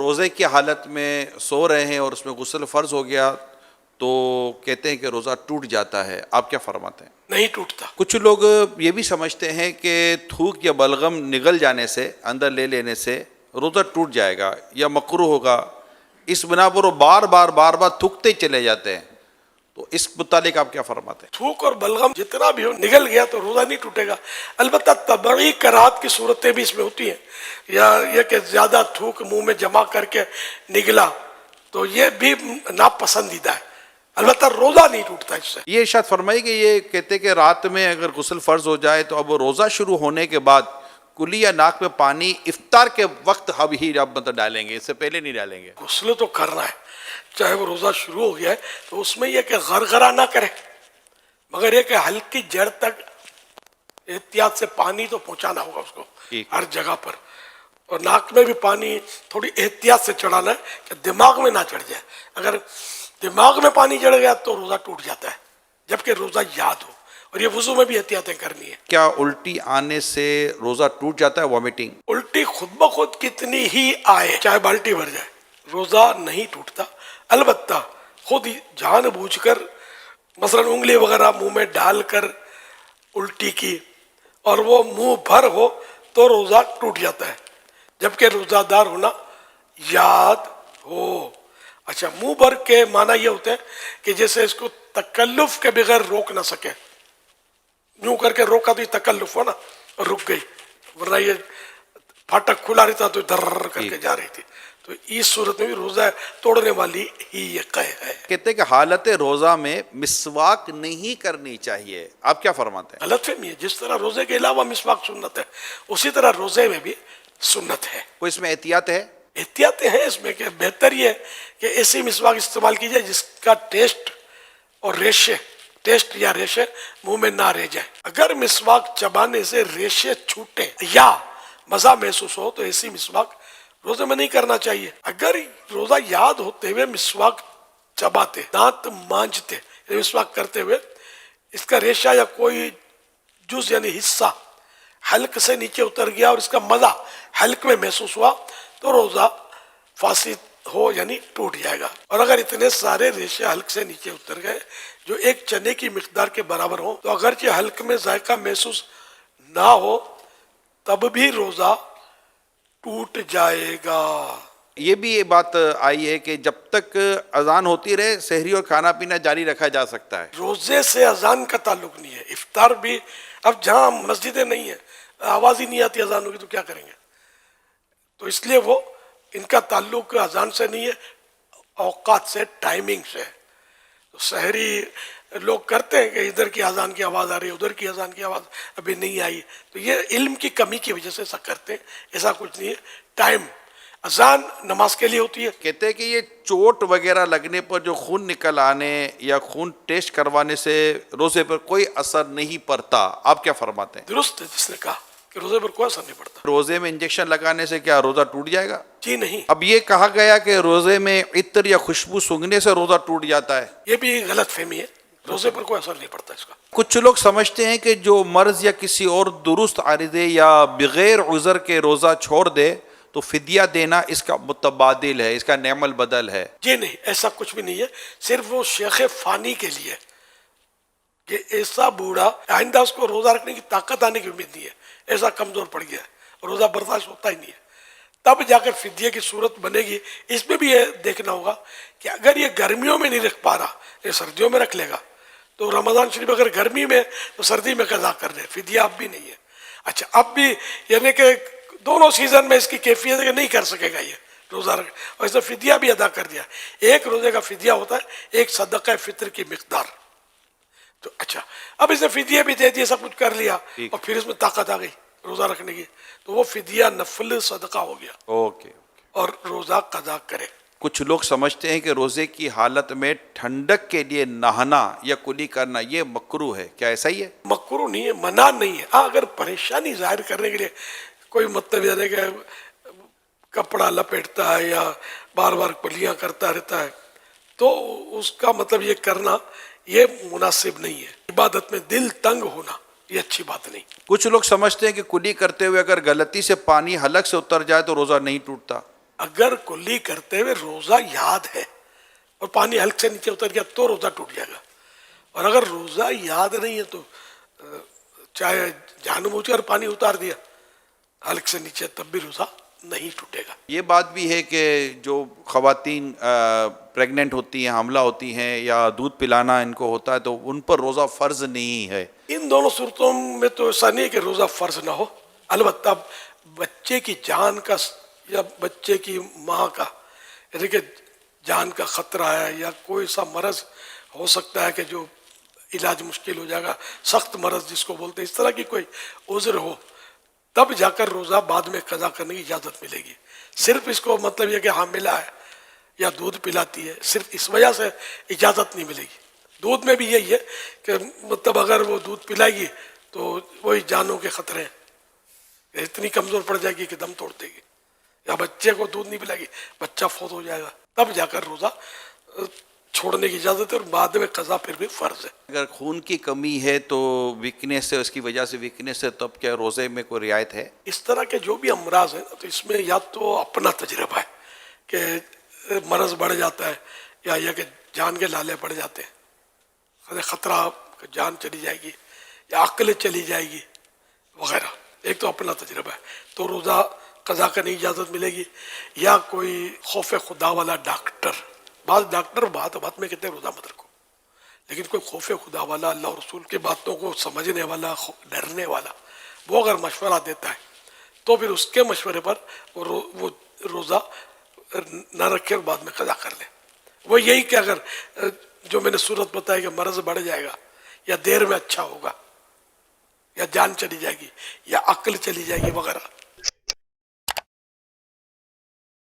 روزے کی حالت میں سو رہے ہیں اور اس میں غسل فرض ہو گیا تو کہتے ہیں کہ روزہ ٹوٹ جاتا ہے، آپ کیا فرماتے ہیں؟ نہیں ٹوٹتا. کچھ لوگ یہ بھی سمجھتے ہیں کہ تھوک یا بلغم نگل جانے سے، اندر لے لینے سے روزہ ٹوٹ جائے گا یا مکروہ ہوگا، اس بنا پر وہ بار بار تھوکتے چلے جاتے ہیں، تو اس متعلق آپ کیا فرماتے ہیں؟ تھوک اور بلغم جتنا بھی ہو نگل گیا تو روزہ نہیں ٹوٹے گا. البتہ طبعی کراہت کی صورتیں بھی اس میں ہوتی ہیں، یا یہ کہ زیادہ تھوک منہ میں جمع کر کے نگلا تو یہ بھی ناپسندیدہ ہے. البتہ روزہ نہیں ٹوٹتا اس سے. یہ ارشاد فرمائی کہ یہ کہتے کہ رات میں اگر غسل فرض ہو جائے تو اب روزہ شروع ہونے کے بعد کلی یا ناک میں پانی افطار کے وقت اب ہی ڈالیں گے، اس سے پہلے نہیں ڈالیں گے. غسل تو کرنا ہے، چاہے وہ روزہ شروع ہو گیا ہے تو اس میں یہ کہ غرغرہ نہ کرے، مگر یہ کہ ہلکی جڑ تک احتیاط سے پانی تو پہنچانا ہوگا اس کو ہر جگہ پر. اور ناک میں بھی پانی تھوڑی احتیاط سے چڑھانا ہے کہ دماغ میں نہ چڑھ جائے. اگر دماغ میں پانی چڑھ گیا تو روزہ ٹوٹ جاتا ہے، جبکہ روزہ یاد ہو. اور یہ وضو میں بھی احتیاطیں کرنی ہے. کیا الٹی آنے سے روزہ ٹوٹ جاتا ہے، وامٹنگ؟ الٹی خود بخود کتنی ہی آئے، چاہے بالٹی بھر جائے، روزہ نہیں ٹوٹتا. البتہ خود جان بوجھ کر مثلا انگلی وغیرہ منہ میں ڈال کر الٹی کی اور وہ منہ بھر ہو تو روزہ ٹوٹ جاتا ہے، جبکہ روزہ دار ہونا یاد ہو. اچھا، منہ بھر کے معنی یہ ہوتے ہیں کہ جیسے اس کو تکلف کے بغیر روک نہ سکے. یوں کر کے روکا تو یہ تکلف ہو نا، اور رک گئی، ورنہ یہ پھاٹک کھلا رہتا تو در کر کے جا رہی تھی. تو اس صورت میں بھی روزہ توڑنے والی ہی یہ قے ہے. کہتے کہ حالت روزہ میں مسواک نہیں کرنی چاہیے، آپ کیا فرماتے ہیں؟ غلط فہمی ہے. جس طرح روزے کے علاوہ مسواک سنت ہے، اسی طرح روزے میں بھی سنت ہے. کوئی اس میں احتیاط ہے؟ احتیاطیں ہیں اس میں کہ بہتر یہ ہے کہ ایسی مسواک استعمال کی جائے جس کا ٹیسٹ اور ٹیسٹ یا ریشے منہ میں نہ رہ جائے. اگر مسواک چبانے سے ریشے چھوٹے یا مزہ محسوس ہو تو ایسی مسواک روزے میں نہیں کرنا چاہیے. اگر روزہ یاد ہوتے ہوئے مسواک چباتے، دانت مانجتے، مسواک کرتے ہوئے اس کا ریشہ یا کوئی جز یعنی حصہ حلق سے نیچے اتر گیا اور اس کا مزہ حلق میں محسوس ہوا تو روزہ فاسد ہو یعنی ٹوٹ جائے گا. اور اگر اتنے سارے ریشے حلق سے نیچے اتر گئے جو ایک چنے کی مقدار کے برابر ہوں تو اگرچہ حلق میں ذائقہ محسوس نہ ہو تب بھی روزہ ٹوٹ جائے گا. یہ بھی یہ بات آئی ہے کہ جب تک اذان ہوتی رہے سحری اور کھانا پینا جاری رکھا جا سکتا ہے. روزے سے اذان کا تعلق نہیں ہے. افطار بھی اب جہاں مسجدیں نہیں ہیں، آواز ہی نہیں آتی اذان ہوگی تو کیا کریں گے؟ تو اس لیے وہ ان کا تعلق اذان سے نہیں ہے، اوقات سے، ٹائمنگ سے. تو سحری لوگ کرتے ہیں کہ ادھر کی اذان کی آواز آ رہی ہے، ادھر کی اذان کی آواز ابھی نہیں آئی، تو یہ علم کی کمی کی وجہ سے ایسا کرتے ہیں. ایسا کچھ نہیں ہے. ٹائم اذان نماز کے لیے ہوتی ہے. کہتے ہیں کہ یہ چوٹ وغیرہ لگنے پر جو خون نکل آنے یا خون ٹیسٹ کروانے سے روزے پر کوئی اثر نہیں پڑتا، آپ کیا فرماتے ہیں؟ درست ہے جس نے کہا کہ روزے پر کوئی اثر نہیں پڑتا. روزے میں انجیکشن لگانے سے کیا روزہ ٹوٹ جائے گا؟ جی نہیں. اب یہ کہا گیا کہ روزے میں عطر یا خوشبو سونگھنے سے روزہ ٹوٹ جاتا ہے، یہ بھی غلط فہمی ہے. روزے پر کوئی اثر نہیں پڑتا اس کا. کچھ لوگ سمجھتے ہیں کہ جو مرض یا کسی اور درست عارضے یا بغیر عذر کے روزہ چھوڑ دے تو فدیہ دینا اس کا متبادل ہے، اس کا نعم البدل ہے. جی نہیں، ایسا کچھ بھی نہیں ہے. صرف وہ شیخ فانی کے لیے کہ ایسا بوڑھا آئندہ اس کو روزہ رکھنے کی طاقت آنے کی امید نہیں ہے، ایسا کمزور پڑ گیا ہے، روزہ برداشت ہوتا ہی نہیں ہے، تب جا کر فدیے کی صورت بنے گی. اس میں بھی یہ دیکھنا ہوگا کہ اگر یہ گرمیوں میں نہیں رکھ پا رہا، یہ سردیوں میں رکھ لے گا تو رمضان شریف اگر گرمی میں تو سردی میں قضا کر دے، فدیہ اب بھی نہیں ہے. اچھا، اب بھی یعنی کہ دونوں سیزن میں اس کی کیفیت ہے کہ نہیں کر سکے گا یہ روزہ رکھ، اور اس نے فدیہ بھی ادا کر دیا. ایک روزے کا فدیہ ہوتا ہے ایک صدقہ فطر کی مقدار. تو اچھا، اب اس نے فدیہ بھی دے دیا، سب کچھ کر لیا اور پھر اس میں طاقت آ گئی روزہ رکھنے کی تو وہ فدیہ نفل صدقہ ہو گیا. اوکے. اور روزہ قضا کرے. کچھ لوگ سمجھتے ہیں کہ روزے کی حالت میں ٹھنڈک کے لیے نہانا یا کلی کرنا یہ مکروہ ہے، کیا ایسا ہی ہے؟ مکروہ نہیں ہے، منع نہیں ہے. ہاں، اگر پریشانی ظاہر کرنے کے لیے کوئی مطلب یعنی کہ کپڑا لپیٹتا ہے یا بار بار کلیاں کرتا رہتا ہے تو اس کا مطلب یہ کرنا یہ مناسب نہیں ہے. عبادت میں دل تنگ ہونا یہ اچھی بات نہیں. کچھ لوگ سمجھتے ہیں کہ کلی کرتے ہوئے اگر غلطی سے پانی حلق سے اتر جائے تو روزہ نہیں ٹوٹتا. اگر کلی کرتے ہوئے روزہ یاد ہے اور پانی حلق سے نیچے اتر گیا تو روزہ ٹوٹ جائے گا، اور اگر روزہ یاد نہیں ہے تو چاہے جان بوجھ کر پانی اتار دیا حلق سے نیچے تب بھی روزہ نہیں ٹوٹے گا۔ یہ بات بھی ہے کہ جو خواتین پریگننٹ ہوتی ہیں، حاملہ ہوتی ہیں، یا دودھ پلانا ان کو ہوتا ہے تو ان پر روزہ فرض نہیں ہے۔ ان دونوں صورتوں میں تو ایسا نہیں ہے کہ روزہ فرض نہ ہو، البتہ بچے کی جان کا یا بچے کی ماں کا یعنی کہ جان کا خطرہ ہے یا کوئی سا مرض ہو سکتا ہے کہ جو علاج مشکل ہو جائے گا، سخت مرض جس کو بولتے ہیں، اس طرح کی کوئی عذر ہو تب جا کر روزہ بعد میں قضا کرنے کی اجازت ملے گی۔ صرف اس کو مطلب یہ کہ حاملہ ہے یا دودھ پلاتی ہے، صرف اس وجہ سے اجازت نہیں ملے گی۔ دودھ میں بھی یہی ہے کہ مطلب اگر وہ دودھ پلائے گی تو وہی جانوں کے خطرے ہیں، اتنی کمزور پڑ جائے گی کہ دم توڑ دے گی، یا بچے کو دودھ نہیں پلائے گی بچہ فوت ہو جائے گا، تب جا کر روزہ چھوڑنے کی اجازت ہے، اور بعد میں قضا پھر بھی فرض ہے۔ اگر خون کی کمی ہے تو ویکنیس ہے، اس کی وجہ سے ویکنیس ہے، تب کیا روزے میں کوئی رعایت ہے؟ اس طرح کے جو بھی امراض ہیں تو اس میں یا تو اپنا تجربہ ہے کہ مرض بڑھ جاتا ہے، یا یہ کہ جان کے لالے پڑ جاتے ہیں، خطرہ کہ جان چلی جائے گی یا عقل چلی جائے گی وغیرہ، ایک تو اپنا تجربہ ہے تو روزہ قضا کرنے کی اجازت ملے گی، یا کوئی خوف خدا والا ڈاکٹر، بعض ڈاکٹر بات میں کہتے ہیں روزہ مت رکھو، لیکن کوئی خوف خدا والا، اللہ اور رسول کی باتوں کو سمجھنے والا، ڈرنے والا، وہ اگر مشورہ دیتا ہے تو پھر اس کے مشورے پر وہ روزہ نہ رکھے اور بعد میں قضا کر لے۔ وہ یہی کہ اگر جو میں نے صورت بتائی کہ مرض بڑھ جائے گا یا دیر میں اچھا ہوگا یا جان چلی جائے گی یا عقل چلی جائے گی وغیرہ،